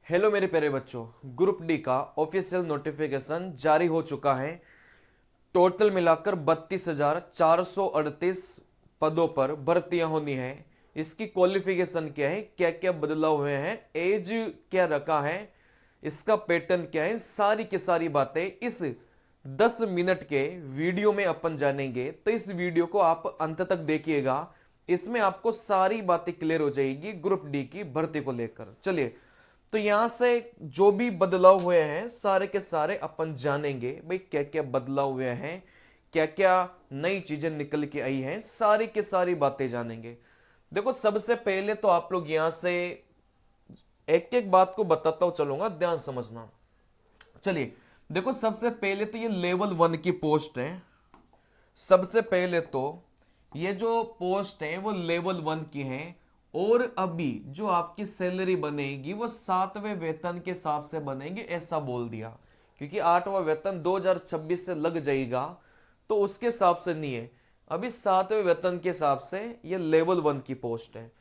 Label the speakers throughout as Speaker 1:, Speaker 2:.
Speaker 1: Hello मेरे प्यारे बच्चों, ग्रुप डी का ऑफिशियल नोटिफिकेशन जारी हो चुका है। टोटल मिलाकर 32,438 पदों पर भर्तियां होनी है। इसकी क्वालिफिकेशन क्या है, क्या क्या बदलाव हुए हैं, एज क्या रखा है, इसका पैटर्न क्या है, सारी की सारी बातें इस 10 मिनट के वीडियो में अपन जानेंगे। तो इस वीडियो को आप अंत तक देखिएगा, इसमें आपको सारी बातें क्लियर हो जाएगी ग्रुप डी की भर्ती को लेकर। चलिए, तो यहां से जो भी बदलाव हुए हैं सारे के सारे अपन जानेंगे। भाई क्या क्या बदलाव हुए हैं, क्या क्या नई चीजें निकल के आई हैं, सारी की सारी बातें जानेंगे। देखो, सबसे पहले तो आप लोग यहां से एक एक बात को बताता हूं चलूंगा, ध्यान समझना। चलिए देखो, सबसे पहले तो ये लेवल 1 की पोस्ट है। सबसे पहले तो ये जो पोस्ट है वो लेवल 1 की है, और अभी जो आपकी सैलरी बनेगी वो 7वें वेतन के हिसाब से बनेगी, ऐसा बोल दिया। क्योंकि 8वां वेतन 2026 से लग जाएगा, तो उसके हिसाब से नहीं है, अभी 7वें वेतन के हिसाब से ये लेवल 1 की पोस्ट है।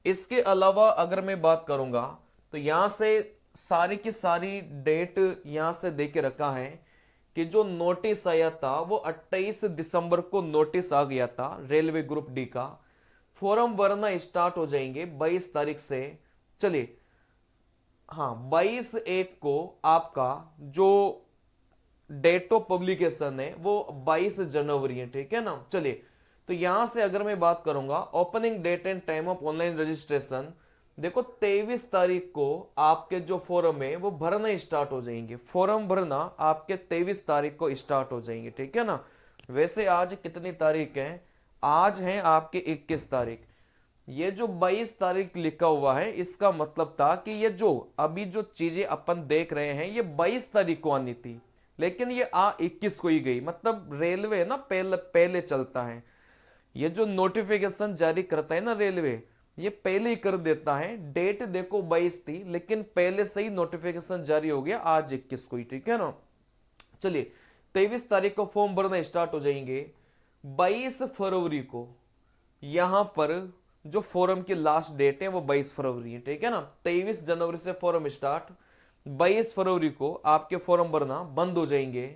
Speaker 1: इसके अलावा अगर मैं बात करूंगा तो यहां से सारी की सारी डेट यहां से दे के रखा है कि जो नोटिस आया था वो 28 दिसंबर को नोटिस आ गया था रेलवे ग्रुप डी का। फॉर्म भरना स्टार्ट हो जाएंगे 22 तारीख से। चलिए, हाँ, 22/1 को आपका जो डेट ऑफ पब्लिकेशन है वो 22 जनवरी है, ठीक है ना। चलिए, तो यहां से अगर मैं बात करूंगा opening date and time of online registration, देखो 23 तारीख को आपके जो फॉर्म है वो भरना स्टार्ट हो जाएंगे। फॉर्म भरना आपके 23 तारीख को स्टार्ट हो जाएंगे, ठीक है ना। वैसे आज कितनी तारीख है, आज है आपके 21 तारीख। ये जो 22 तारीख लिखा हुआ है इसका मतलब था कि ये जो अभी जो चीजें अपन देख रहे हैं ये 22 तारीख को आनी थी, लेकिन ये 21 को ही गई। मतलब रेलवे ना पहले पहले चलता है, ये जो नोटिफिकेशन जारी करता है ना रेलवे, ये पहले ही कर देता है। डेट देखो 22 थी, लेकिन पहले से ही नोटिफिकेशन जारी हो गया आज 21 को ही, ठीक है ना। चलिए, 23 तारीख को फॉर्म भरना स्टार्ट हो जाएंगे। 22 फरवरी को यहां पर जो फॉर्म की लास्ट डेट है वो 22 फरवरी है, ठीक है ना। 23 जनवरी से फॉर्म स्टार्ट, 22 फरवरी को आपके फॉर्म भरना बंद हो जाएंगे।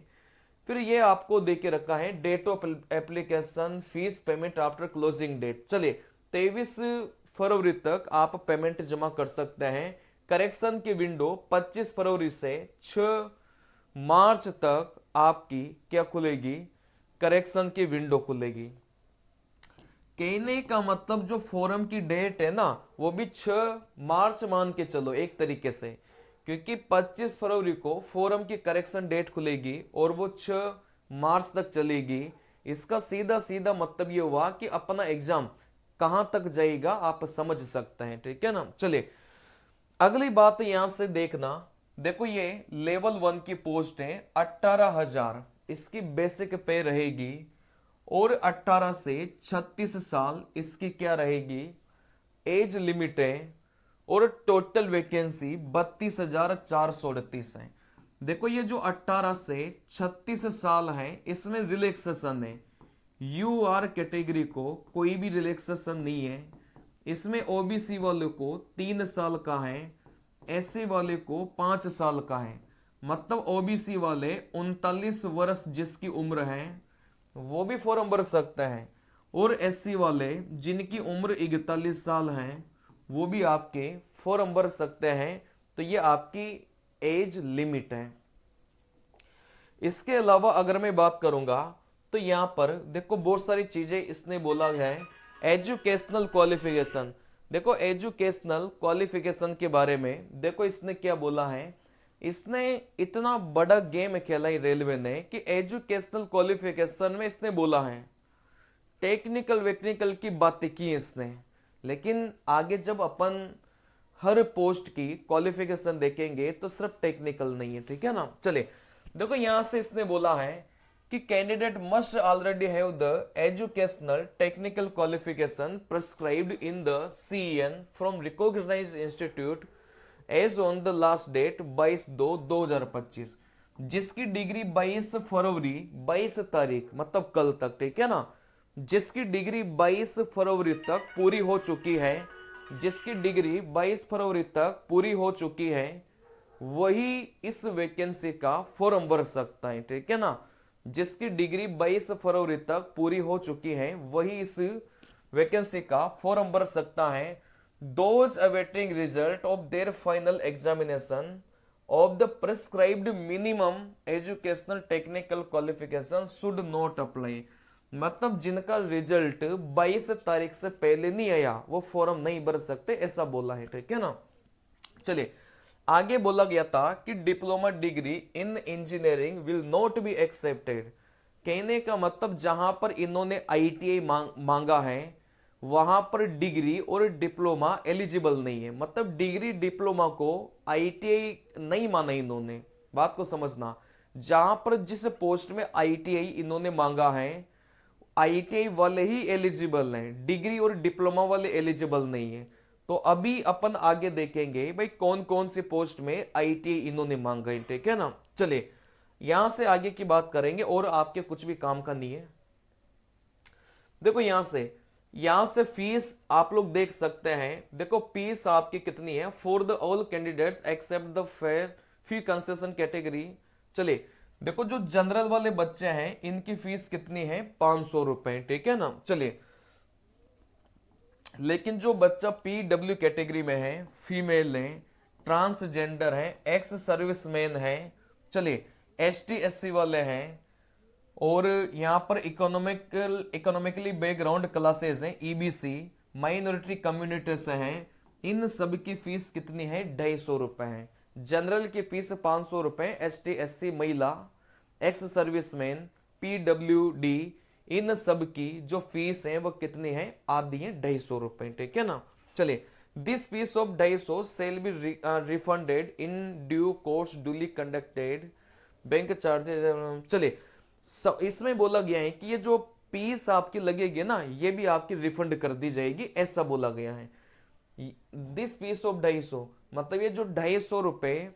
Speaker 1: फिर ये आपको देके रखा है date of application, fees payment after closing date. चलिए, 23 फरवरी तक आप पेमेंट जमा कर सकते हैं। करेक्शन की विंडो 25 फरवरी से 6 मार्च तक आपकी क्या खुलेगी, करेक्शन की विंडो खुलेगी। कहने का मतलब जो फॉरम की डेट है ना वो भी 6 मार्च मान के चलो एक तरीके से, क्योंकि 25 फरवरी को फॉरम की करेक्शन डेट खुलेगी और वो 6 मार्च तक चलेगी। इसका सीधा सीधा मतलब ये हुआ कि अपना एग्जाम कहां तक जाएगा आप समझ सकते हैं, ठीक है ना। चलिए, अगली बात यहां से देखना। देखो, ये लेवल 1 की पोस्ट है, 18,000 इसकी बेसिक पे रहेगी, और 18 से 36 साल इसकी क्या रहेगी, एज लिमिट है। और टोटल वैकेंसी 32,438 है। देखो, ये जो 18 से 36 साल है इसमें रिलैक्सेशन है। यू आर कैटेगरी को कोई भी रिलैक्सेशन नहीं है। इसमें ओबीसी वाले को 3 साल का है, एससी वाले को 5 साल का है। मतलब ओबीसी वाले 39 वर्ष जिसकी उम्र है वो भी फॉर्म भर सकते हैं, और एससी वाले जिनकी उम्र 41 साल है वो भी आपके फॉर्म भर सकते हैं। तो ये आपकी एज लिमिट है। इसके अलावा अगर मैं बात करूंगा तो यहां पर देखो बहुत सारी चीजें इसने बोला है। एजुकेशनल क्वालिफिकेशन, देखो एजुकेशनल क्वालिफिकेशन के बारे में देखो इसने क्या बोला है। इसने इतना बड़ा गेम खेला है रेलवे ने कि एजुकेशनल क्वालिफिकेशन में इसने बोला है, टेक्निकल वेक्निकल की बातें की इसने, लेकिन आगे जब अपन हर पोस्ट की क्वालिफिकेशन देखेंगे तो सिर्फ टेक्निकल नहीं है, ठीक है ना। चलिए, देखो यहां से इसने बोला है कि candidate must already have the educational technical qualification prescribed in the CEN from recognised institute as on the last date 22/2/2025, जिसकी डिग्री 22 फरवरी 22 तारीख मतलब कल तक, ठीक है ना, जिसकी डिग्री 22 फरवरी तक पूरी हो चुकी है, जिसकी डिग्री 22 फरवरी तक पूरी हो चुकी है, वही इस वैकेंसी का फॉर्म भर सकता है, ठीक है ना। जिसकी डिग्री 22 फरवरी तक पूरी हो चुकी है वही इस वैकेंसी का फॉर्म भर सकता है। Those awaiting result of their final examination of the prescribed minimum educational technical qualification should not apply. मतलब जिनका रिजल्ट 22 तारीख से पहले नहीं आया वो फॉर्म नहीं भर सकते, ऐसा बोला है, ठीक है ना। चलिए आगे बोला गया था कि diploma degree in engineering will not be accepted. कहने का मतलब जहां पर इन्होंने आईटीआई मांगा है वहां पर डिग्री और डिप्लोमा एलिजिबल नहीं है। मतलब डिग्री डिप्लोमा को आईटीआई नहीं माना इन्होंने, बात को समझना। जहां पर जिस पोस्ट में आईटीआई इन्होंने मांगा है आईटीआई वाले ही एलिजिबल हैं, डिग्री और डिप्लोमा वाले एलिजिबल नहीं है। तो अभी अपन आगे देखेंगे भाई कौन कौन सी पोस्ट में आईटीआई इन्होंने मांगा है, ठीक है ना। चलिए यहां से आगे की बात करेंगे और आपके कुछ भी काम का नहीं है। देखो यहां से फीस आप लोग देख सकते हैं। देखो फीस आपकी कितनी है for the all candidates except the fair fee concession category. चलिए देखो जो जनरल वाले बच्चे हैं इनकी फीस कितनी है 500 रुपए, ठीक है ना। चलिए लेकिन जो बच्चा पीडब्ल्यू कैटेगरी में है, फीमेल है, ट्रांसजेंडर है, एक्स सर्विसमैन है, चलिए एसटी एससी वाले हैं और यहां पर इकोनॉमिकली बैकग्राउंड क्लासेस हैं, ईबीसी, माइनॉरिटी कम्युनिटी से हैं, इन सब की फीस कितनी है 250 रुपए है। जनरल की फीस 500 रुपए, एसटी एससी, महिला, एक्स सर्विसमैन, पीडब्ल्यूडी, इन सब की जो फीस है वो कितनी है आधी है 250 रुपए, ठीक है ना। चलिए this fees of 250 shall be refunded in due course duly conducted bank charges. चलिए इसमें बोला गया है कि ये जो फीस आपकी लगेगी ना ये भी आपकी रिफंड कर दी जाएगी, ऐसा बोला गया है। दिस फीस ऑफ 250 मतलब ये जो 250 रुपए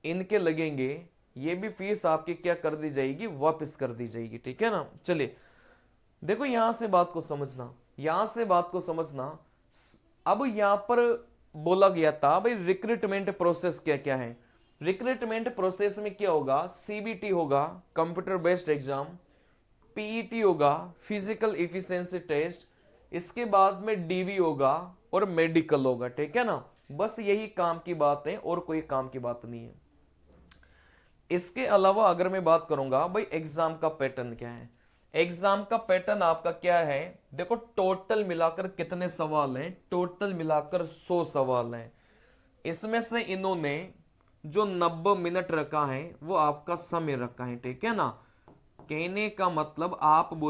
Speaker 1: इनके लगेंगे ये भी फीस आपकी क्या कर दी जाएगी वापस कर दी जाएगी, ठीक है ना। चलिए देखो यहां से बात को समझना, अब यहां पर बोला गया था भाई रिक्रूटमेंट प्रोसेस क्या क्या है। रिक्रूटमेंट प्रोसेस में क्या होगा, सीबीटी होगा कंप्यूटर बेस्ड एग्जाम, पीईटी होगा फिजिकल एफिशिएंसी टेस्ट, इसके बाद में डीवी होगा और मेडिकल होगा, ठीक है ना। बस यही काम की बात है और कोई काम की बात नहीं है। इसके अलावा अगर मैं बात करूंगा भाई एग्जाम का पैटर्न क्या है, एग्जाम का पैटर्न आपका क्या है। देखो टोटल मिलाकर कितने सवाल हैं, टोटल मिलाकर 100 सवाल हैं। इसमें से इन्होंने जो 90 मिनट रखा है वो आपका समय रखा है, ठीक है ना। कहने का मतलब आप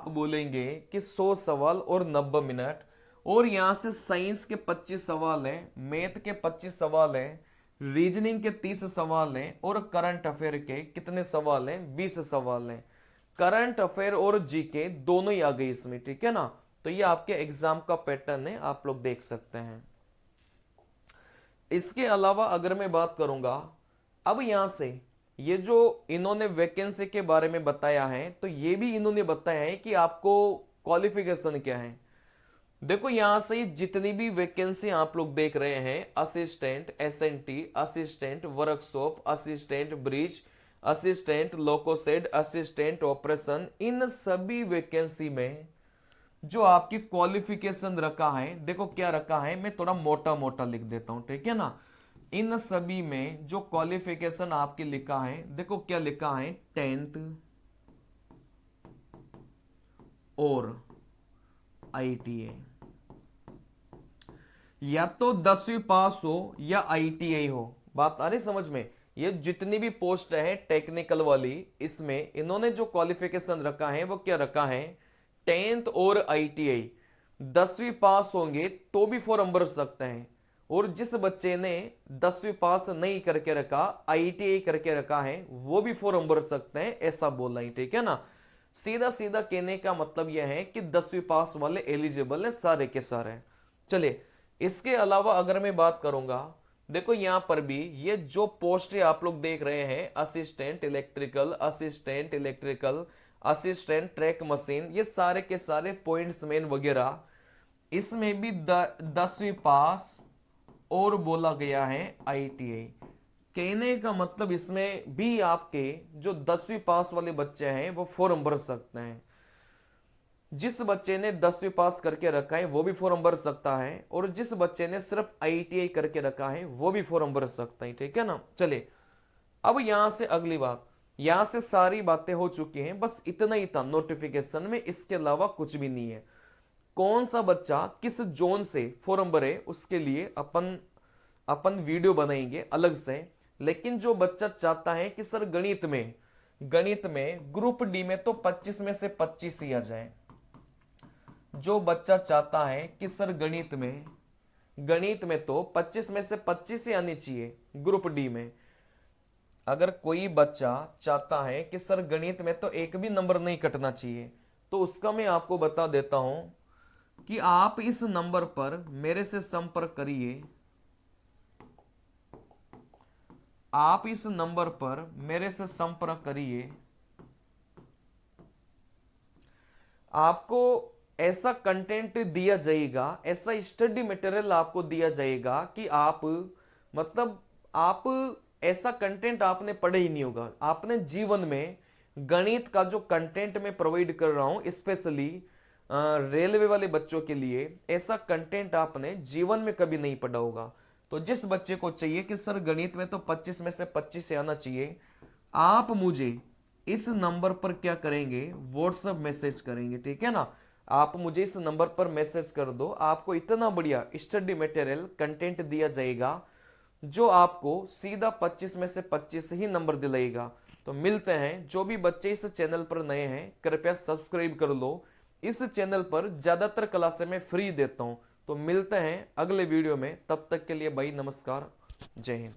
Speaker 1: बोलेंगे कि 100 सवाल और 90 मिनट, और यहां से साइंस के 25 सवाल हैं, मैथ के 25 सवाल हैं, रीजनिंग के 30 सवाल हैं और करंट अफेयर के कितने सवाल हैं 20 सवाल हैं। करंट अफेयर और जीके दोनों ही आ गई इसमें, ठीक है ना। तो ये आपके एग्जाम का पैटर्न है, आप लोग देख सकते हैं। इसके अलावा अगर मैं बात करूंगा अब यहां से ये जो इन्होंने वैकेंसी के बारे में बताया है तो ये भी इन्होंने बताया है कि आपको क्वालिफिकेशन क्या है। देखो यहां से जितनी भी वैकेंसी आप लोग देख रहे हैं, assistant SNT, assistant workshop, assistant bridge, assistant loco shed, assistant operation, इन सभी वैकेंसी में जो आपकी क्वालिफिकेशन रखा है, देखो क्या रखा है, मैं थोड़ा मोटा मोटा लिख देता हूं, ठीक है ना। इन सभी में जो क्वालिफिकेशन आपकी लिखा है, देखो क्या लिखा है 10th और आईटीआई, या तो 10वीं पास हो या आईटीआई हो। बात आ रही समझ में। ये जितनी भी पोस्ट है टेक्निकल वाली, इसमें इन्होंने जो क्वालिफिकेशन रखा है वो क्या रखा है 10th और आईटीआई। 10वीं पास होंगे तो भी फॉर्म भर सकते हैं, और जिस बच्चे ने 10वीं पास नहीं करके रखा, आईटीआई करके रखा है, वो भी फॉर्म भर सकते हैं, ऐसा बोला ही, ठीक है ना। सीधा सीधा कहने का मतलब यह है कि 10वीं पास वाले एलिजिबल है सारे के सारे। चलिए इसके अलावा अगर मैं बात करूंगा, देखो यहां पर भी ये जो पोस्ट आप लोग देख रहे हैं, assistant electrical, assistant track machine, ये सारे के सारे पॉइंट्स मैन वगैरह इसमें भी 10वीं पास और बोला गया है ITI। कहने का मतलब इसमें भी आपके जो 10वीं पास वाले बच्चे हैं वो फॉर्म भर सकते हैं। जिस बच्चे ने 10वीं पास करके रखा है वो भी फॉर्म भर सकता है, और जिस बच्चे ने सिर्फ ITI करके रखा है वो भी फॉर्म भर सकता है। ठीक है ना। चलिए अब यहां से अगली बात, यहां से सारी बातें हो चुकी हैं, बस इतना ही था नोटिफिकेशन में, इसके अलावा कुछ भी नहीं है। कौन सा बच्चा किस जोन से फॉर्म भरे उसके लिए अपन वीडियो बनाएंगे अलग से। लेकिन जो बच्चा चाहता है कि सर गणित में ग्रुप डी में तो 25 में से 25 ही आ जाए, जो बच्चा चाहता है कि सर गणित में तो 25 में से 25 ही आनी चाहिए ग्रुप डी में, अगर कोई बच्चा चाहता है कि सर गणित में तो एक भी नंबर नहीं कटना चाहिए, तो उसका मैं आपको बता देता हूं कि आप इस नंबर पर मेरे से संपर्क करिए। आप इस नंबर पर मेरे से संपर्क करिए। आपको ऐसा कंटेंट दिया जाएगा, ऐसा स्टडी मटेरियल आपको दिया जाएगा कि आप ऐसा कंटेंट आपने पढ़े ही नहीं होगा। आपने जीवन में गणित का जो कंटेंट मैं प्रोवाइड कर रहा हूं स्पेशली रेलवे वाले बच्चों के लिए, ऐसा कंटेंट आपने जीवन में कभी नहीं पढ़ा होगा। तो जिस बच्चे को चाहिए कि सर गणित में तो 25 में से 25 से आना चाहिए, आप मुझे इस नंबर पर क्या करेंगे, व्हाट्सएप मैसेज करेंगे। ठीक है ना। आप मुझे इस नंबर पर मैसेज कर दो, आपको इतना बढ़िया स्टडी मटेरियल कंटेंट दिया जाएगा जो आपको सीधा 25 में से 25 ही नंबर दिलाएगा। तो मिलते हैं। जो भी बच्चे इस चैनल पर नए हैं कृपया सब्सक्राइब कर लो। इस चैनल पर ज्यादातर क्लासें मैं फ्री देता हूं। तो मिलते हैं अगले वीडियो में, तब तक के लिए भाई नमस्कार, जय हिंद।